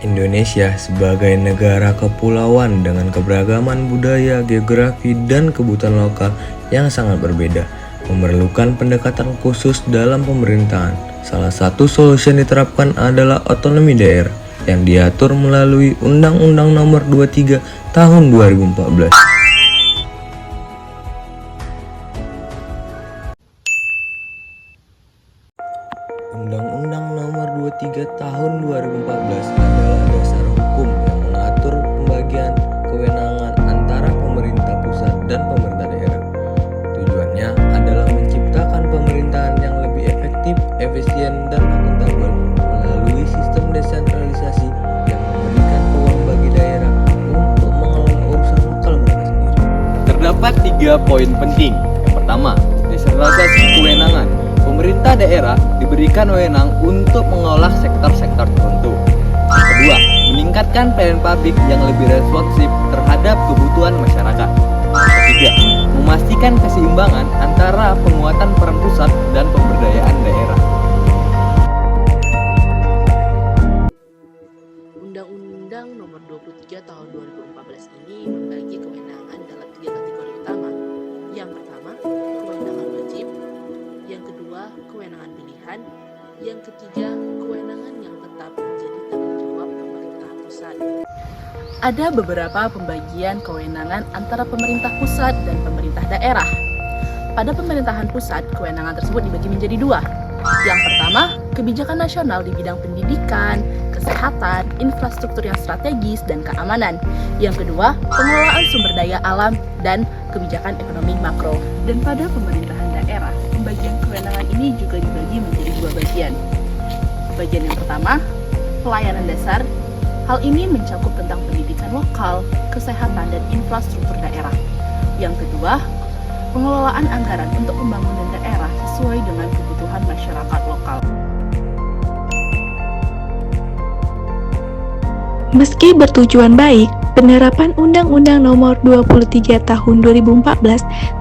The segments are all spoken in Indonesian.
Indonesia sebagai negara kepulauan dengan keberagaman budaya, geografi, dan kebutuhan lokal yang sangat berbeda, memerlukan pendekatan khusus dalam pemerintahan. Salah satu solusi yang diterapkan adalah otonomi daerah yang diatur melalui Undang-Undang Nomor 23 Tahun 2014. Undang-Undang Nomor 23 Tahun 2014 adalah dasar hukum yang mengatur pembagian kewenangan antara pemerintah pusat dan pemerintah daerah. Tujuannya adalah menciptakan pemerintahan yang lebih efektif, efisien, dan akuntabel melalui sistem desentralisasi yang memberikan peluang bagi daerah untuk mengelola urusan lokal mereka sendiri. Terdapat 3 poin penting. Yang pertama, desentralisasi kewenangan. Pemerintah daerah diberikan wewenang untuk mengolah sektor-sektor tertentu. Yang kedua, meningkatkan pelayanan publik yang lebih responsif terhadap kebutuhan masyarakat. Yang ketiga, memastikan keseimbangan antara penguatan peran pusat dan pemberdayaan daerah. Undang-Undang Nomor 23 Tahun 2014 ini membagi kewenangan dalam 3 kategori utama. Yang pertama, kewenangan wajib. Yang kedua, kewenangan pilihan. Yang ketiga, kewenangan yang tetap menjadi tanggung jawab pemerintah pusat. Ada beberapa pembagian kewenangan antara pemerintah pusat dan pemerintah daerah. Pada pemerintahan pusat, kewenangan tersebut dibagi menjadi 2. Yang pertama, kebijakan nasional di bidang pendidikan, kesehatan, infrastruktur yang strategis, dan keamanan. Yang kedua, pengelolaan sumber daya alam dan kebijakan ekonomi makro. Dan pada pemerintahan daerah, pembagian kewenangan ini juga dibagi menjadi 2 bagian. Bagian yang pertama, pelayanan dasar. Hal ini mencakup tentang pendidikan lokal, kesehatan, dan infrastruktur daerah. Yang kedua, pengelolaan anggaran untuk pembangunan daerah sesuai dengan kebutuhan masyarakat lokal. Meski bertujuan baik, penerapan Undang-Undang Nomor 23 Tahun 2014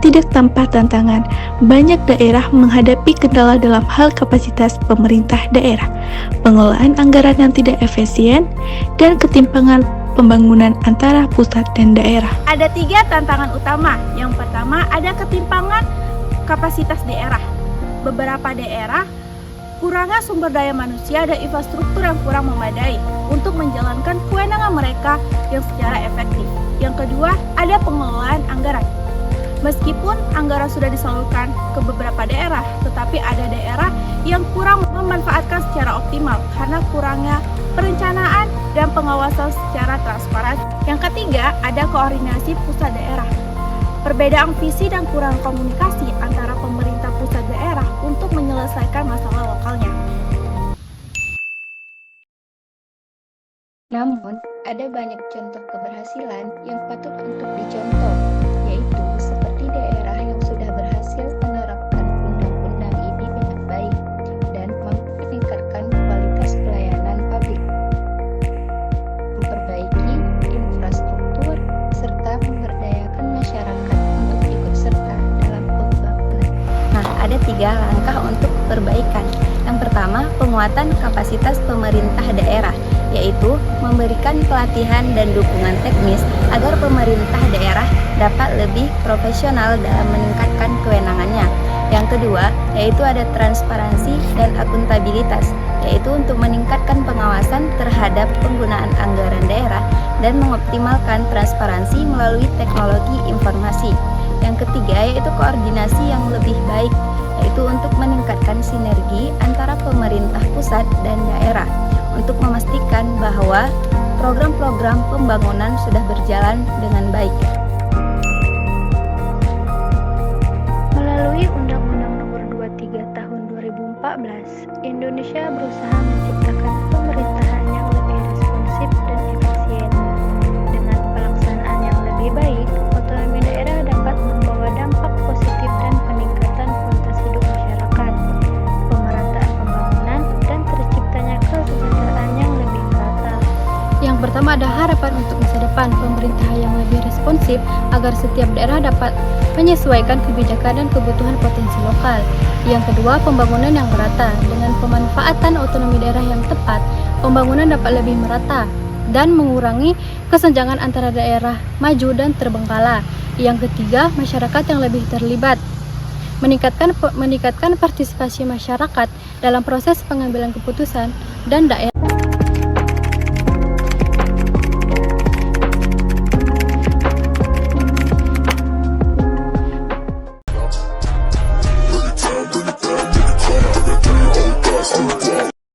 tidak tanpa tantangan. Banyak daerah menghadapi kendala dalam hal kapasitas pemerintah daerah, pengelolaan anggaran yang tidak efisien, dan ketimpangan pembangunan antara pusat dan daerah. Ada 3 tantangan utama. Yang pertama, ada ketimpangan kapasitas daerah. Beberapa daerah kurangnya sumber daya manusia dan infrastruktur yang kurang memadai untuk menjalankan kewenangan mereka yang secara efektif. Yang kedua, ada pengelolaan anggaran. Meskipun anggaran sudah disalurkan ke beberapa daerah, tetapi ada daerah yang kurang memanfaatkan secara optimal karena kurangnya perencanaan dan pengawasan secara transparan. Yang ketiga, ada koordinasi pusat daerah. Perbedaan visi dan kurang komunikasi antara pemerintah pusat daerah untuk menyelesaikan masalah lokalnya. Namun, ada banyak contoh keberhasilan yang patut untuk dicontoh, yaitu seperti daerah yang sudah berhasil menerapkan undang-undang ini dengan baik dan mampu meningkatkan kualitas pelayanan publik, memperbaiki infrastruktur, serta memberdayakan masyarakat untuk ikut serta dalam pembangunan. Nah, ada 3 langkah untuk perbaikan. Yang pertama, penguatan kapasitas pemerintah daerah, yaitu memberikan pelatihan dan dukungan teknis agar pemerintah daerah dapat lebih profesional dalam meningkatkan kewenangannya. Yang kedua, yaitu ada transparansi dan akuntabilitas, yaitu untuk meningkatkan pengawasan terhadap penggunaan anggaran daerah dan mengoptimalkan transparansi melalui teknologi informasi. Yang ketiga, yaitu koordinasi yang lebih baik, yaitu untuk meningkatkan sinergi antara pemerintah pusat dan daerah untuk memastikan bahwa program-program pembangunan sudah berjalan dengan baik. Melalui Undang-Undang Nomor 23 Tahun 2014, Indonesia berusaha menciptakan pemerintahan pertama ada harapan untuk masa depan pemerintah yang lebih responsif agar setiap daerah dapat menyesuaikan kebijakan dan kebutuhan potensi lokal. Yang kedua, pembangunan yang merata. Dengan pemanfaatan otonomi daerah yang tepat, pembangunan dapat lebih merata dan mengurangi kesenjangan antara daerah maju dan terbengkalai. Yang ketiga, masyarakat yang lebih terlibat. Meningkatkan partisipasi masyarakat dalam proses pengambilan keputusan dan daerah